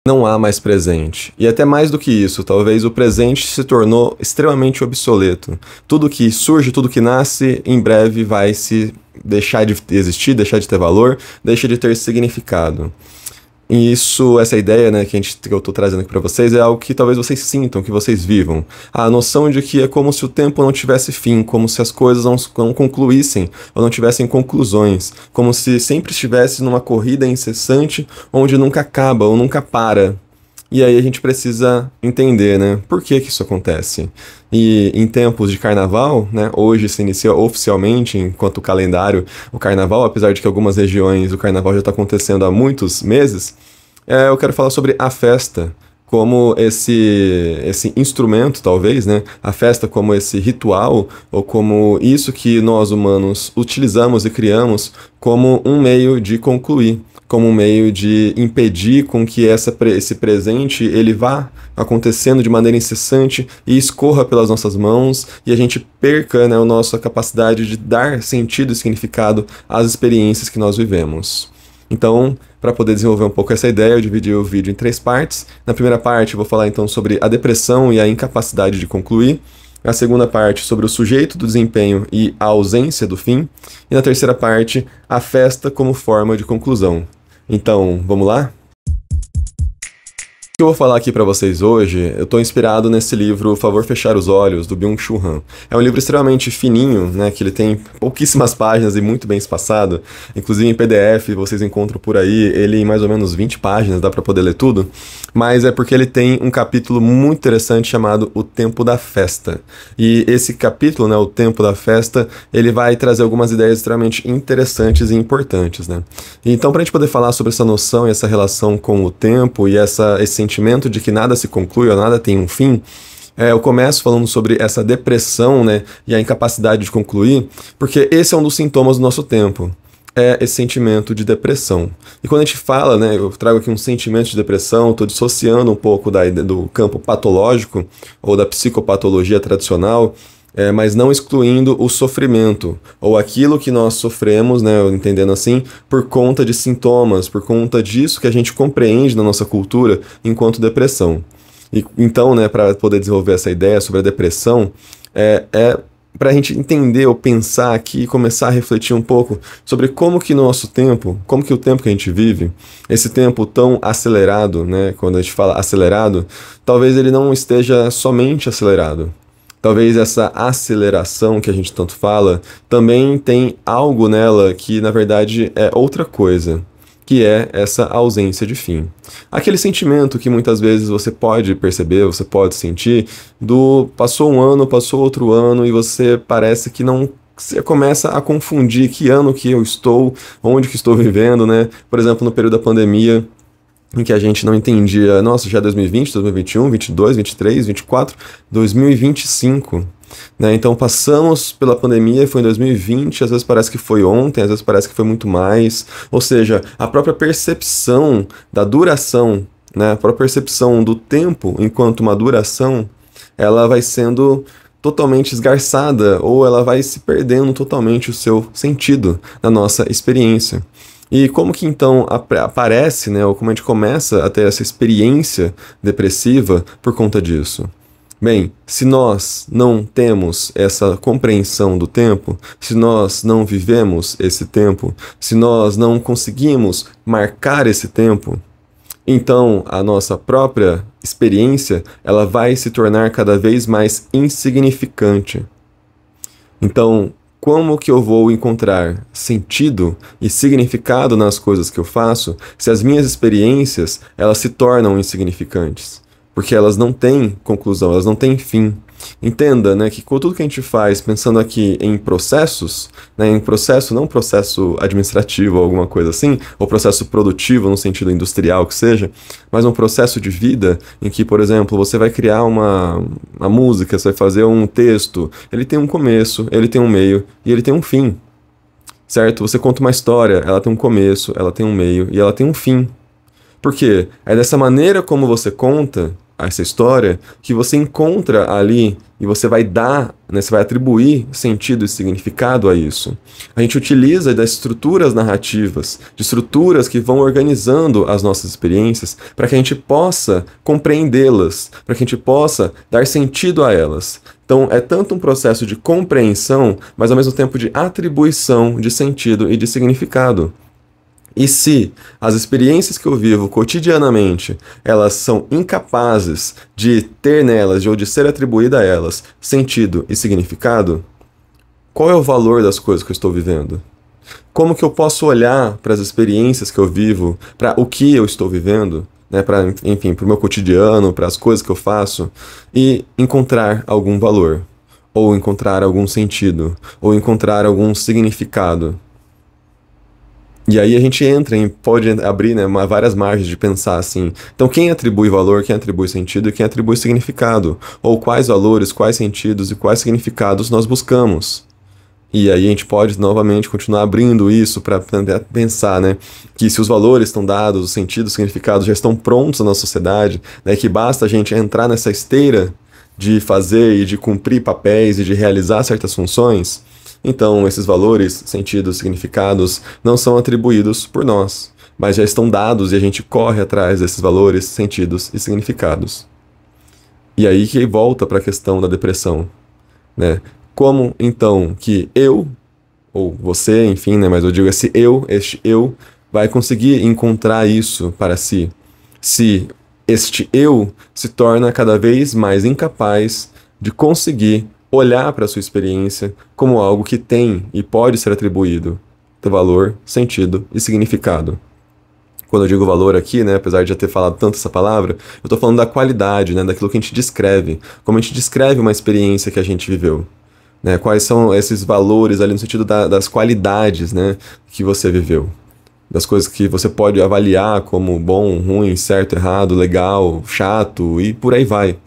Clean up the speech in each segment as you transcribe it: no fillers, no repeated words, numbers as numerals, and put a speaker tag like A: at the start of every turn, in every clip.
A: Não há mais presente. E até mais do que isso, talvez o presente se tornou extremamente obsoleto. Tudo que surge, tudo que nasce, em breve vai se deixar de existir, deixar de ter valor, deixa de ter significado. E isso, essa ideia, né, que eu estou trazendo aqui para vocês é algo que talvez vocês sintam, que vocês vivam. A noção de que é como se o tempo não tivesse fim, como se as coisas não concluíssem ou não tivessem conclusões, como se sempre estivesse numa corrida incessante onde nunca acaba ou nunca para. E aí a gente precisa entender, né, por que que isso acontece. E em tempos de carnaval, né, hoje se inicia oficialmente, enquanto calendário, o carnaval, apesar de que algumas regiões o carnaval já está acontecendo há muitos meses, eu quero falar sobre a festa como esse instrumento, talvez, né? A festa como esse ritual, ou como isso que nós humanos utilizamos e criamos como um meio de concluir, como um meio de impedir com que esse presente ele vá acontecendo de maneira incessante e escorra pelas nossas mãos e a gente perca, né, a nossa capacidade de dar sentido e significado às experiências que nós vivemos. Então, para poder desenvolver um pouco essa ideia, eu dividi o vídeo em 3 partes. Na primeira parte, eu vou falar então sobre a depressão e a incapacidade de concluir. Na segunda parte, sobre o sujeito do desempenho e a ausência do fim. E na terceira parte, a festa como forma de conclusão. Então, vamos lá? O que eu vou falar aqui para vocês hoje, eu estou inspirado nesse livro Favor Fechar os Olhos, do Byung-Chul Han. É um livro extremamente fininho, né, que ele tem pouquíssimas páginas e muito bem espaçado. Inclusive em PDF, vocês encontram por aí, ele em mais ou menos 20 páginas, dá para poder ler tudo. Mas é porque ele tem um capítulo muito interessante chamado O Tempo da Festa. E esse capítulo, né, O Tempo da Festa, ele vai trazer algumas ideias extremamente interessantes e importantes, né. Então, para a gente poder falar sobre essa noção e essa relação com o tempo e esse sentimento de que nada se conclui ou nada tem um fim, eu começo falando sobre essa depressão, né, e a incapacidade de concluir, porque esse é um dos sintomas do nosso tempo. É esse sentimento de depressão. E quando a gente fala, né, eu trago aqui um sentimento de depressão, estou dissociando um pouco do campo patológico ou da psicopatologia tradicional, mas não excluindo o sofrimento, ou aquilo que nós sofremos, né, entendendo assim, por conta de sintomas, por conta disso que a gente compreende na nossa cultura enquanto depressão. E, então, né, para poder desenvolver essa ideia sobre a depressão, para a gente entender ou pensar aqui e começar a refletir um pouco sobre como que nosso tempo, como que o tempo que a gente vive, esse tempo tão acelerado, né, quando a gente fala acelerado, talvez ele não esteja somente acelerado. Talvez essa aceleração que a gente tanto fala também tem algo nela que, na verdade, é outra coisa, que é essa ausência de fim. Aquele sentimento que muitas vezes você pode perceber, você pode sentir, passou um ano, passou outro ano e você parece que não... Você começa a confundir que ano que eu estou, onde que estou vivendo, né? Por exemplo, no período da pandemia, em que a gente não entendia, nossa, já é 2020, 2021, 22, 23, 24, 2025, né? Então passamos pela pandemia, foi em 2020, às vezes parece que foi ontem, às vezes parece que foi muito mais, ou seja, a própria percepção da duração, né? A própria percepção do tempo enquanto uma duração, ela vai sendo totalmente esgarçada, ou ela vai se perdendo totalmente o seu sentido na nossa experiência. E como que então aparece, né, ou como a gente começa a ter essa experiência depressiva por conta disso? Bem, se nós não temos essa compreensão do tempo, se nós não vivemos esse tempo, se nós não conseguimos marcar esse tempo, então a nossa própria experiência ela vai se tornar cada vez mais insignificante. Então, como que eu vou encontrar sentido e significado nas coisas que eu faço se as minhas experiências elas se tornam insignificantes? Porque elas não têm conclusão, elas não têm fim. Entenda, né, que com tudo que a gente faz, pensando aqui em processos, né, em processo, não processo administrativo ou alguma coisa assim, ou processo produtivo no sentido industrial que seja, mas um processo de vida em que, por exemplo, você vai criar uma música, você vai fazer um texto, ele tem um começo, ele tem um meio e ele tem um fim, certo? Você conta uma história, ela tem um começo, ela tem um meio e ela tem um fim. Por quê? É dessa maneira como você conta essa história que você encontra ali e você vai dar, né, você vai atribuir sentido e significado a isso. A gente utiliza das estruturas narrativas, de estruturas que vão organizando as nossas experiências para que a gente possa compreendê-las, para que a gente possa dar sentido a elas. Então, é tanto um processo de compreensão, mas ao mesmo tempo de atribuição de sentido e de significado. E se as experiências que eu vivo cotidianamente, elas são incapazes de ter nelas, ou de ser atribuída a elas, sentido e significado, qual é o valor das coisas que eu estou vivendo? Como que eu posso olhar para as experiências que eu vivo, para o que eu estou vivendo, né, para, enfim, para o meu cotidiano, para as coisas que eu faço, e encontrar algum valor, ou encontrar algum sentido, ou encontrar algum significado? E aí a gente entra em, pode abrir, né, várias margens de pensar assim. Então quem atribui valor, quem atribui sentido e quem atribui significado? Ou quais valores, quais sentidos e quais significados nós buscamos? E aí a gente pode novamente continuar abrindo isso para pensar, né, que se os valores estão dados, os sentidos, os significados já estão prontos na nossa sociedade, né, que basta a gente entrar nessa esteira de fazer e de cumprir papéis e de realizar certas funções. Então, esses valores, sentidos, significados não são atribuídos por nós, mas já estão dados e a gente corre atrás desses valores, sentidos e significados. E aí que volta para a questão da depressão, né? Como, então, que eu, ou você, enfim, né, mas eu digo este eu, vai conseguir encontrar isso para si, se este eu se torna cada vez mais incapaz de conseguir olhar para a sua experiência como algo que tem e pode ser atribuído de valor, sentido e significado. Quando eu digo valor aqui, né, apesar de já ter falado tanto essa palavra, eu estou falando da qualidade, né, daquilo que a gente descreve, como a gente descreve uma experiência que a gente viveu. Né, quais são esses valores ali no sentido das qualidades, né, que você viveu. Das coisas que você pode avaliar como bom, ruim, certo, errado, legal, chato e por aí vai.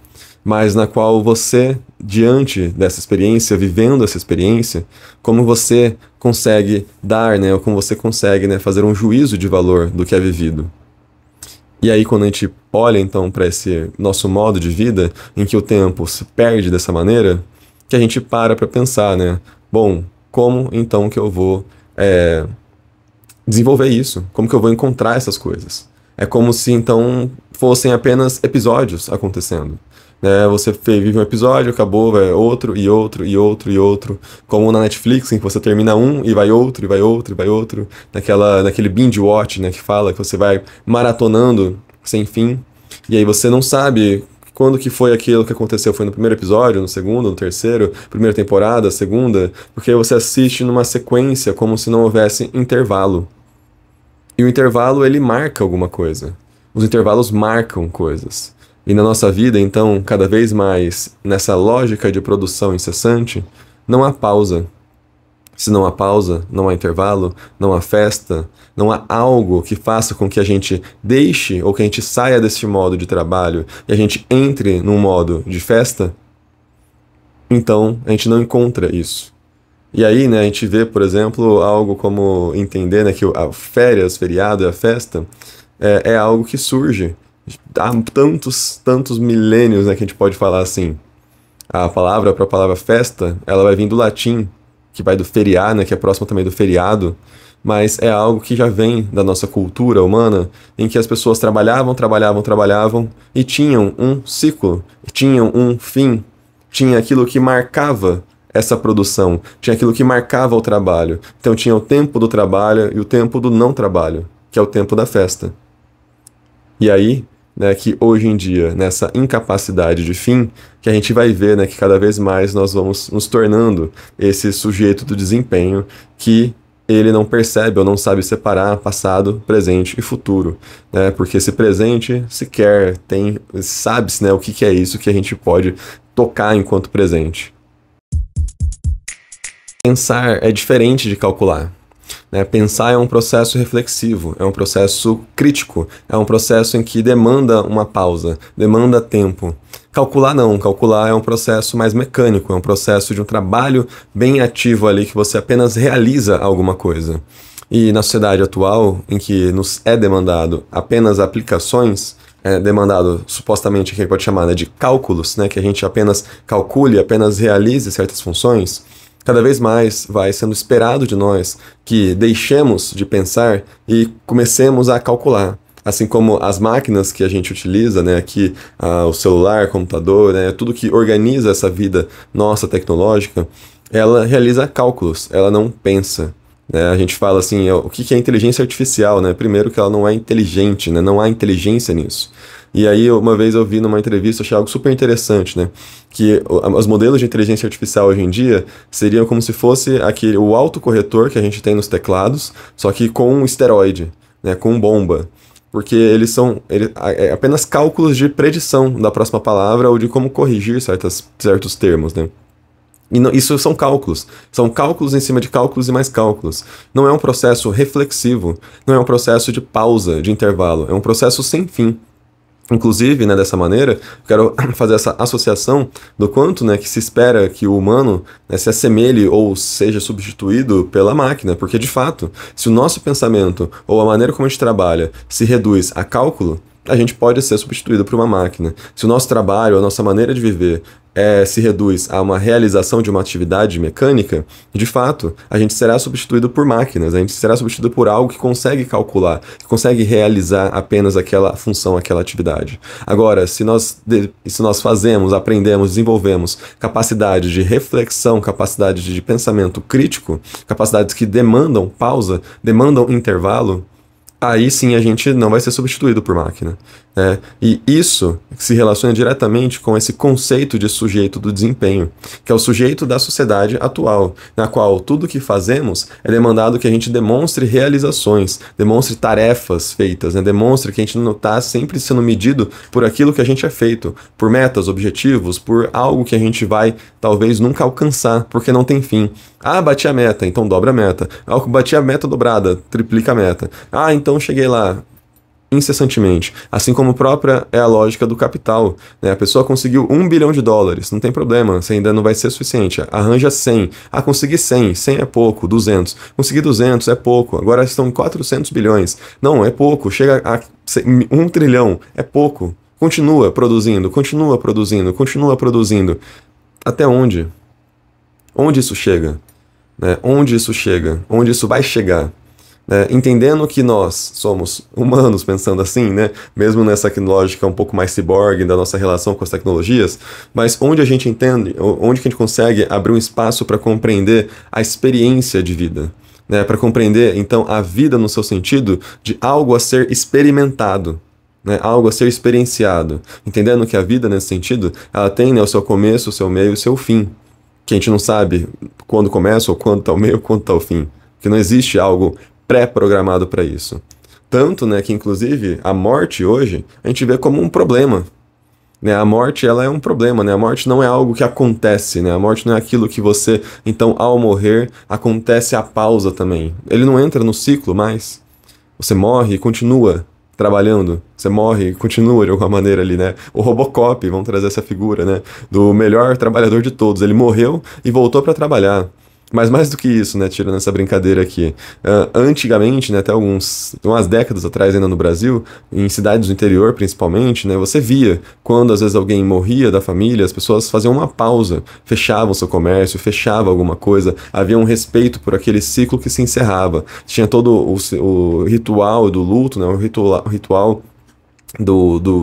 A: Mas na qual você, diante dessa experiência, vivendo essa experiência, como você consegue dar, né, ou como você consegue, né, fazer um juízo de valor do que é vivido. E aí quando a gente olha então para esse nosso modo de vida, em que o tempo se perde dessa maneira, que a gente para pensar, né, bom, como então que eu vou desenvolver isso? Como que eu vou encontrar essas coisas? É como se então fossem apenas episódios acontecendo. Você vive um episódio, acabou, vai outro, e outro, e outro, e outro. Como na Netflix, em que você termina um, e vai outro, e vai outro, e vai outro. Naquele binge watch, né, que fala que você vai maratonando sem fim. E aí você não sabe quando que foi aquilo que aconteceu. Foi no primeiro episódio, no segundo, no terceiro, primeira temporada, segunda. Porque você assiste numa sequência, como se não houvesse intervalo. E o intervalo, ele marca alguma coisa. Os intervalos marcam coisas. E na nossa vida, então, cada vez mais, nessa lógica de produção incessante, não há pausa. Se não há pausa, não há intervalo, não há festa, não há algo que faça com que a gente deixe ou que a gente saia desse modo de trabalho e a gente entre num modo de festa, então a gente não encontra isso. E aí, né, a gente vê, por exemplo, algo como entender, né, que a férias, feriado e a festa é algo que surge há tantos milênios, né, que a gente pode falar assim. A palavra para a palavra festa, ela vai vir do latim, que vai do feriar, né, que é próximo também do feriado, mas é algo que já vem da nossa cultura humana, em que as pessoas trabalhavam e tinham um ciclo, tinham um fim, tinha aquilo que marcava essa produção, tinha aquilo que marcava o trabalho. Então tinha o tempo do trabalho e o tempo do não trabalho, que é o tempo da festa. E aí, né, que hoje em dia, nessa incapacidade de fim, que a gente vai ver, né, que cada vez mais nós vamos nos tornando esse sujeito do desempenho que ele não percebe ou não sabe separar passado, presente e futuro, né, porque esse presente sequer sabe-se, né, o que é isso que a gente pode tocar enquanto presente. Pensar é diferente de calcular. Pensar é um processo reflexivo, é um processo crítico, é um processo em que demanda uma pausa, demanda tempo. Calcular não, calcular é um processo mais mecânico, é um processo de um trabalho bem ativo ali que você apenas realiza alguma coisa. E na sociedade atual, em que nos é demandado apenas aplicações, demandado, supostamente, que a gente pode chamar, né, de cálculos, né, que a gente apenas calcule, apenas realize certas funções, cada vez mais vai sendo esperado de nós que deixemos de pensar e comecemos a calcular. Assim como as máquinas que a gente utiliza, né, aqui, o celular, computador, né, tudo que organiza essa vida nossa tecnológica, ela realiza cálculos, ela não pensa. Né? A gente fala assim, o que é inteligência artificial, né? Primeiro que ela não é inteligente, né? Não há inteligência nisso. E aí, uma vez eu vi numa entrevista, achei algo super interessante, né? Que os modelos de inteligência artificial hoje em dia seriam como se fosse o autocorretor que a gente tem nos teclados, só que com um esteroide, né? Com bomba. Porque é apenas cálculos de predição da próxima palavra ou de como corrigir certos termos, né? E isso são cálculos em cima de cálculos e mais cálculos. Não é um processo reflexivo, não é um processo de pausa, de intervalo, é um processo sem fim. Inclusive, né, dessa maneira, eu quero fazer essa associação do quanto, né, que se espera que o humano, né, se assemelhe ou seja substituído pela máquina, porque de fato, se o nosso pensamento ou a maneira como a gente trabalha se reduz a cálculo, a gente pode ser substituído por uma máquina. Se o nosso trabalho, a nossa maneira de viver se reduz a uma realização de uma atividade mecânica, de fato, a gente será substituído por máquinas, a gente será substituído por algo que consegue calcular, que consegue realizar apenas aquela função, aquela atividade. Agora, se nós fazemos, aprendemos, desenvolvemos capacidade de reflexão, capacidade de pensamento crítico, capacidades que demandam pausa, demandam intervalo, aí sim a gente não vai ser substituído por máquina. Né? E isso se relaciona diretamente com esse conceito de sujeito do desempenho, que é o sujeito da sociedade atual, na qual tudo que fazemos é demandado que a gente demonstre realizações, demonstre tarefas feitas, né? Demonstre que a gente não está sempre sendo medido por aquilo que a gente é feito, por metas, objetivos, por algo que a gente vai talvez nunca alcançar, porque não tem fim. Ah, bati a meta, então dobra a meta. Ah, bati a meta dobrada, triplica a meta. Ah, então cheguei lá incessantemente. Assim como própria é a lógica do capital. Né? A pessoa conseguiu $1 bilhão, não tem problema, você ainda não vai ser suficiente. Arranja 100. Ah, consegui 100. 100 é pouco, 200. Consegui 200, é pouco. Agora estão em 400 bilhões. Não, é pouco. Chega a 1 trilhão, é pouco. Continua produzindo, continua produzindo, continua produzindo. Até onde? Onde isso chega? Né? Onde isso chega? Onde isso vai chegar? Entendendo que nós somos humanos, pensando assim, né? Mesmo nessa lógica um pouco mais ciborgue da nossa relação com as tecnologias, mas onde a gente entende, onde que a gente consegue abrir um espaço para compreender a experiência de vida, né? Para compreender, então, a vida no seu sentido de algo a ser experimentado, né? Algo a ser experienciado, entendendo que a vida, nesse sentido, ela tem, né, o seu começo, o seu meio e o seu fim, que a gente não sabe quando começa ou quando está o meio ou quando está o fim, que não existe algo pré-programado para isso. Tanto, né, que inclusive a morte hoje a gente vê como um problema. Né? A morte, ela é um problema, né? A morte não é algo que acontece, né? A morte não é aquilo que você, então, ao morrer, acontece a pausa também. Ele não entra no ciclo mais. Você morre e continua trabalhando. Você morre e continua de alguma maneira ali, né? O Robocop, vamos trazer essa figura, né? Do melhor trabalhador de todos. Ele morreu e voltou para trabalhar. Mas mais do que isso, né, tirando essa brincadeira aqui, antigamente, né, até umas décadas atrás ainda no Brasil, em cidades do interior principalmente, né, você via quando às vezes alguém morria da família, as pessoas faziam uma pausa, fechavam seu comércio, fechavam alguma coisa, havia um respeito por aquele ciclo que se encerrava. Tinha todo o ritual do luto, né, o ritual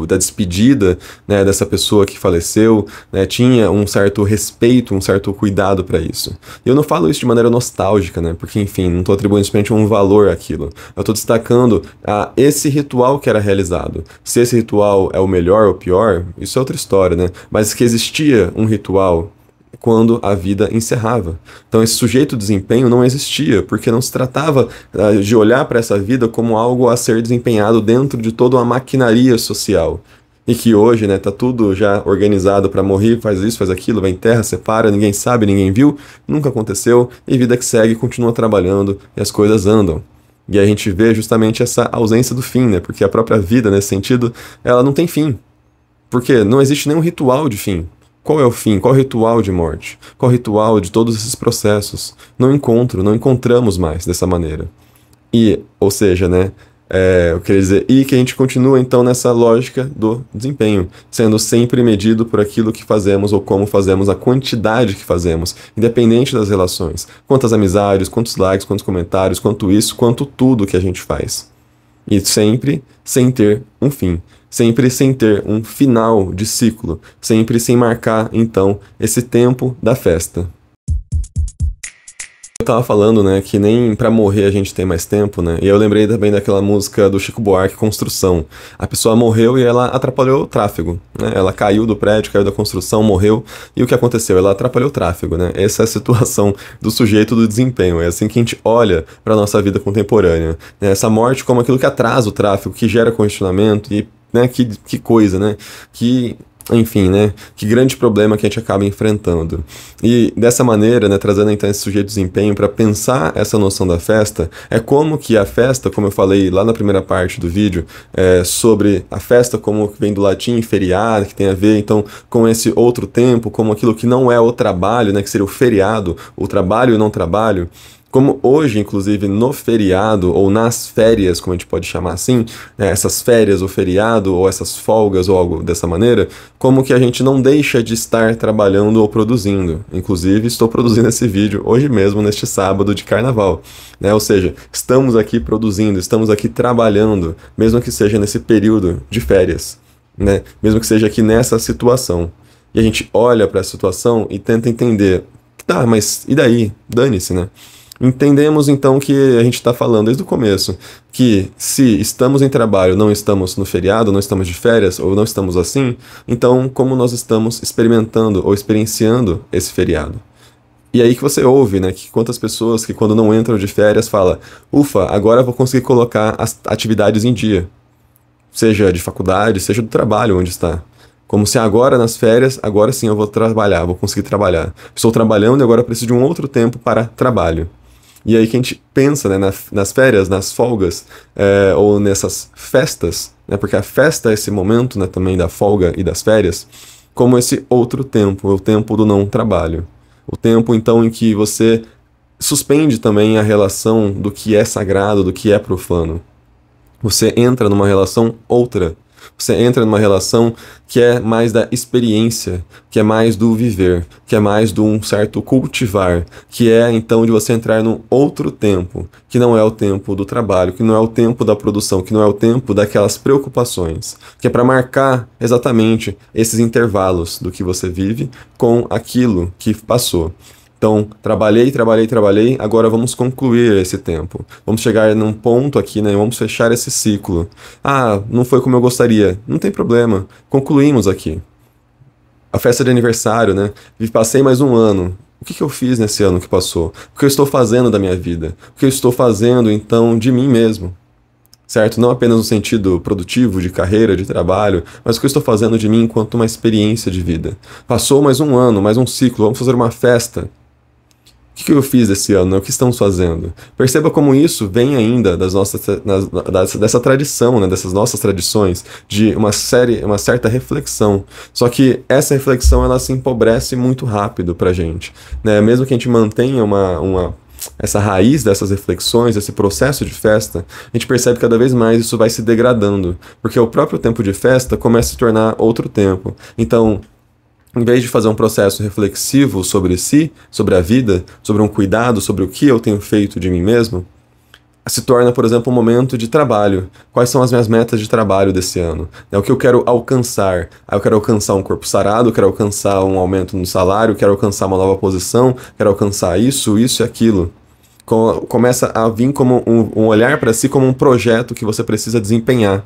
A: da despedida, né, dessa pessoa que faleceu, né, tinha um certo respeito, um certo cuidado para isso. E eu não falo isso de maneira nostálgica, né, porque, enfim, não estou atribuindo simplesmente um valor àquilo. Eu estou destacando esse ritual que era realizado. Se esse ritual é o melhor ou pior, isso é outra história, né, mas que existia um ritual quando a vida encerrava. Então esse sujeito de desempenho não existia, porque não se tratava de olhar para essa vida como algo a ser desempenhado dentro de toda uma maquinaria social. E que hoje, né, tá tudo já organizado para morrer, faz isso, faz aquilo, vai em terra, separa, ninguém sabe, ninguém viu, nunca aconteceu, e vida que segue, continua trabalhando e as coisas andam. E a gente vê justamente essa ausência do fim, né, porque a própria vida, nesse sentido, ela não tem fim. Porque não existe nenhum ritual de fim. Qual é o fim? Qual é o ritual de morte? Qual é o ritual de todos esses processos? Não encontramos mais dessa maneira. E, ou seja, né, eu queria dizer, e que a gente continua então nessa lógica do desempenho, sendo sempre medido por aquilo que fazemos ou como fazemos, a quantidade que fazemos, independente das relações. Quantas amizades, quantos likes, quantos comentários, quanto isso, quanto tudo que a gente faz. E sempre sem ter um fim, sempre sem ter um final de ciclo, sempre sem marcar então esse tempo da festa. Eu tava falando, né, que nem pra morrer a gente tem mais tempo, né, e eu lembrei também daquela música do Chico Buarque, Construção. A pessoa morreu e ela atrapalhou o tráfego, né, ela caiu do prédio, caiu da construção, morreu, e o que aconteceu? Ela atrapalhou o tráfego, né, essa é a situação do sujeito do desempenho, é assim que a gente olha pra nossa vida contemporânea, né, essa morte como aquilo que atrasa o tráfego, que gera congestionamento e, né, que coisa, né, enfim, né, que grande problema que a gente acaba enfrentando. E dessa maneira, né, trazendo então esse sujeito de desempenho para pensar essa noção da festa, é como que a festa, como eu falei lá na primeira parte do vídeo, sobre a festa como que vem do latim feriado, que tem a ver então com esse outro tempo, como aquilo que não é o trabalho, né, que seria o feriado, o trabalho e não trabalho. Como hoje, inclusive, no feriado, ou nas férias, como a gente pode chamar assim, né, essas férias, ou feriado, ou essas folgas, ou algo dessa maneira, como que a gente não deixa de estar trabalhando ou produzindo. Inclusive, estou produzindo esse vídeo hoje mesmo, neste sábado de carnaval. Né? Ou seja, estamos aqui produzindo, estamos aqui trabalhando, mesmo que seja nesse período de férias, né? Mesmo que seja aqui nessa situação. E a gente olha para a situação e tenta entender, tá, mas e daí? Dane-se, né? Entendemos então que a gente está falando desde o começo que se estamos em trabalho, não estamos no feriado, não estamos de férias ou não estamos assim, então como nós estamos experimentando ou experienciando esse feriado? E aí que você ouve, né, que quantas pessoas que quando não entram de férias falam, ufa, agora eu vou conseguir colocar as atividades em dia, seja de faculdade, seja do trabalho onde está. Como se agora nas férias, agora sim eu vou trabalhar, vou conseguir trabalhar. Estou trabalhando e agora preciso de um outro tempo para trabalho. E aí que a gente pensa, né, nas férias, nas folgas, ou nessas festas, né, porque a festa é esse momento, né, também da folga e das férias, como esse outro tempo, o tempo do não trabalho. O tempo, então, em que você suspende também a relação do que é sagrado, do que é profano. Você entra numa relação outra. Você entra numa relação que é mais da experiência, que é mais do viver, que é mais de um certo cultivar, que é então de você entrar num outro tempo, que não é o tempo do trabalho, que não é o tempo da produção, que não é o tempo daquelas preocupações, que é para marcar exatamente esses intervalos do que você vive com aquilo que passou. Então, trabalhei, agora vamos concluir esse tempo. Vamos chegar num ponto aqui, né? Vamos fechar esse ciclo. Ah, não foi como eu gostaria. Não tem problema. Concluímos aqui. A festa de aniversário, né? Passei mais um ano. O que eu fiz nesse ano que passou? O que eu estou fazendo da minha vida? O que eu estou fazendo, então, de mim mesmo? Certo? Não apenas no sentido produtivo, de carreira, de trabalho, mas o que eu estou fazendo de mim enquanto uma experiência de vida. Passou mais um ano, mais um ciclo, vamos fazer uma festa. O que eu fiz esse ano? O que estamos fazendo? Perceba como isso vem ainda dessa tradição, né? Dessas nossas tradições, de uma certa reflexão. Só que essa reflexão ela se empobrece muito rápido pra gente. Né? Mesmo que a gente mantenha essa raiz dessas reflexões, esse processo de festa, a gente percebe que cada vez mais isso vai se degradando, porque o próprio tempo de festa começa a se tornar outro tempo. Então, em vez de fazer um processo reflexivo sobre si, sobre a vida, sobre um cuidado, sobre o que eu tenho feito de mim mesmo, se torna, por exemplo, um momento de trabalho. Quais são as minhas metas de trabalho desse ano? É o que eu quero alcançar. Eu quero alcançar um corpo sarado, quero alcançar um aumento no salário, quero alcançar uma nova posição, quero alcançar isso e aquilo. Começa a vir como um olhar para si como um projeto que você precisa desempenhar.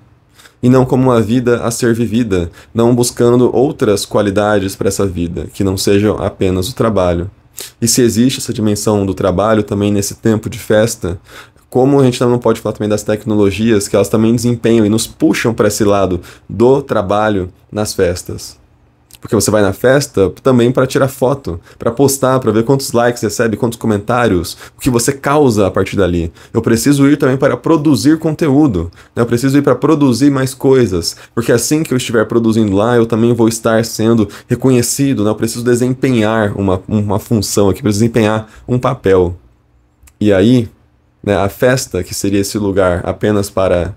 A: E não como uma vida a ser vivida, não buscando outras qualidades para essa vida, que não sejam apenas o trabalho. E se existe essa dimensão do trabalho também nesse tempo de festa, como a gente não pode falar também das tecnologias, que elas também desempenham e nos puxam para esse lado do trabalho nas festas. Porque você vai na festa também para tirar foto, para postar, para ver quantos likes recebe, quantos comentários, o que você causa a partir dali. Eu preciso ir também para produzir conteúdo, né? Eu preciso ir para produzir mais coisas, porque assim que eu estiver produzindo lá, eu também vou estar sendo reconhecido, né? Eu preciso desempenhar uma função aqui, preciso desempenhar um papel. E aí né? A festa, que seria esse lugar apenas para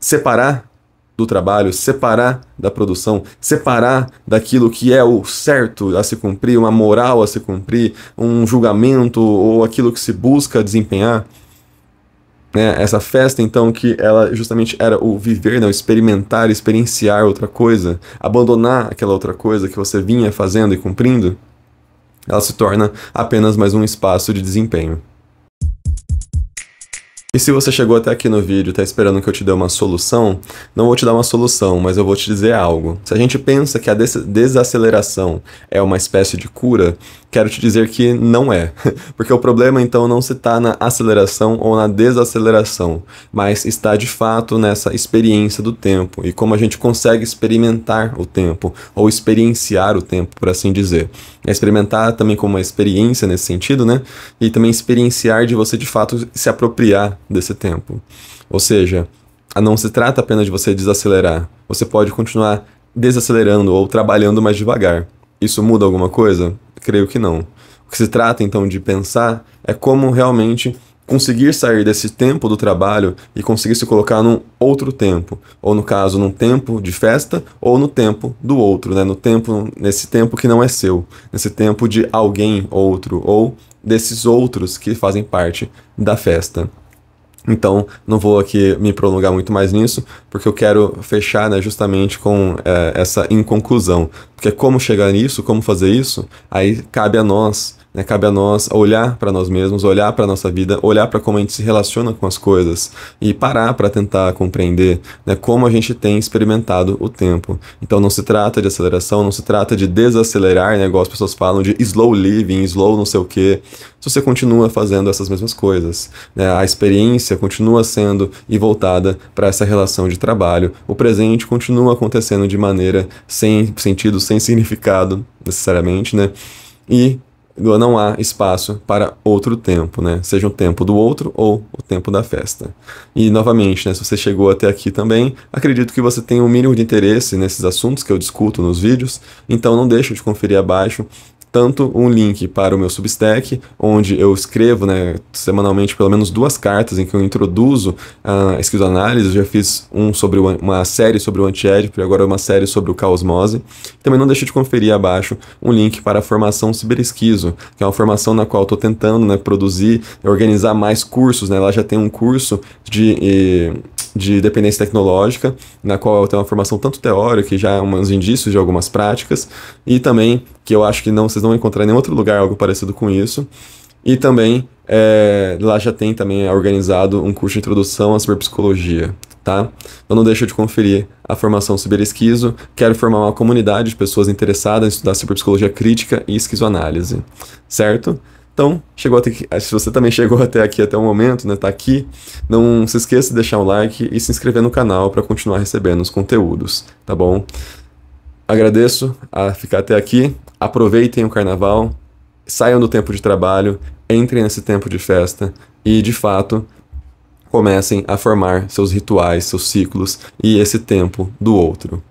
A: separar do trabalho, separar da produção, separar daquilo que é o certo a se cumprir, uma moral a se cumprir, um julgamento ou aquilo que se busca desempenhar, né? Essa festa, então, que ela justamente era o viver, né? O experimentar, experienciar outra coisa, abandonar aquela outra coisa que você vinha fazendo e cumprindo, ela se torna apenas mais um espaço de desempenho. E se você chegou até aqui no vídeo e está esperando que eu te dê uma solução, não vou te dar uma solução, mas eu vou te dizer algo. Se a gente pensa que a desaceleração é uma espécie de cura, quero te dizer que não é. Porque o problema então não se está na aceleração ou na desaceleração, mas está de fato nessa experiência do tempo e como a gente consegue experimentar o tempo, ou experienciar o tempo, por assim dizer. É experimentar também como uma experiência nesse sentido, né? E também experienciar de você de fato se apropriar desse tempo. Ou seja, não se trata apenas de você desacelerar. Você pode continuar desacelerando ou trabalhando mais devagar. Isso muda alguma coisa? Creio que não. O que se trata então de pensar é como realmente conseguir sair desse tempo do trabalho e conseguir se colocar num outro tempo, ou no caso, num tempo de festa, ou no tempo do outro, né? Nesse tempo que não é seu, nesse tempo de alguém outro, ou desses outros que fazem parte da festa. Então, não vou aqui me prolongar muito mais nisso, porque eu quero fechar, né, justamente com essa inconclusão. Porque como chegar nisso, como fazer isso, aí cabe a nós, né, cabe a nós olhar para nós mesmos, olhar para a nossa vida, olhar para como a gente se relaciona com as coisas e parar para tentar compreender, né, como a gente tem experimentado o tempo. Então não se trata de aceleração, não se trata de desacelerar, né, igual as pessoas falam de slow living, slow não sei o quê. Se você continua fazendo essas mesmas coisas, né, a experiência continua sendo e voltada para essa relação de trabalho, o presente continua acontecendo de maneira sem sentido, sem significado necessariamente, né, e não há espaço para outro tempo, né? Seja o tempo do outro ou o tempo da festa. E, novamente, né, se você chegou até aqui também, acredito que você tem um mínimo de interesse nesses assuntos que eu discuto nos vídeos, então não deixe de conferir abaixo tanto um link para o meu Substack, onde eu escrevo, né, semanalmente pelo menos 2 cartas em que eu introduzo a esquizoanálise. Eu já fiz uma série sobre o antiédipo e agora uma série sobre o caosmose. Também não deixe de conferir abaixo um link para a formação Ciberesquizo, que é uma formação na qual eu estou tentando, né, produzir e organizar mais cursos, né. Lá já tem um curso de dependência tecnológica, na qual eu tenho uma formação tanto teórica e já uns indícios de algumas práticas, e também, que eu acho que vocês não vão encontrar em nenhum outro lugar algo parecido com isso, e também lá já tem também organizado um curso de introdução à ciberpsicologia, tá? Então não deixa de conferir a formação Ciberesquizo. Quero formar uma comunidade de pessoas interessadas em estudar ciberpsicologia crítica e esquizoanálise, certo? Então, se você também chegou até aqui, até o momento, né, tá aqui, não se esqueça de deixar um like e se inscrever no canal para continuar recebendo os conteúdos, tá bom? Agradeço a ficar até aqui, aproveitem o carnaval, saiam do tempo de trabalho, entrem nesse tempo de festa e, de fato, comecem a formar seus rituais, seus ciclos e esse tempo do outro.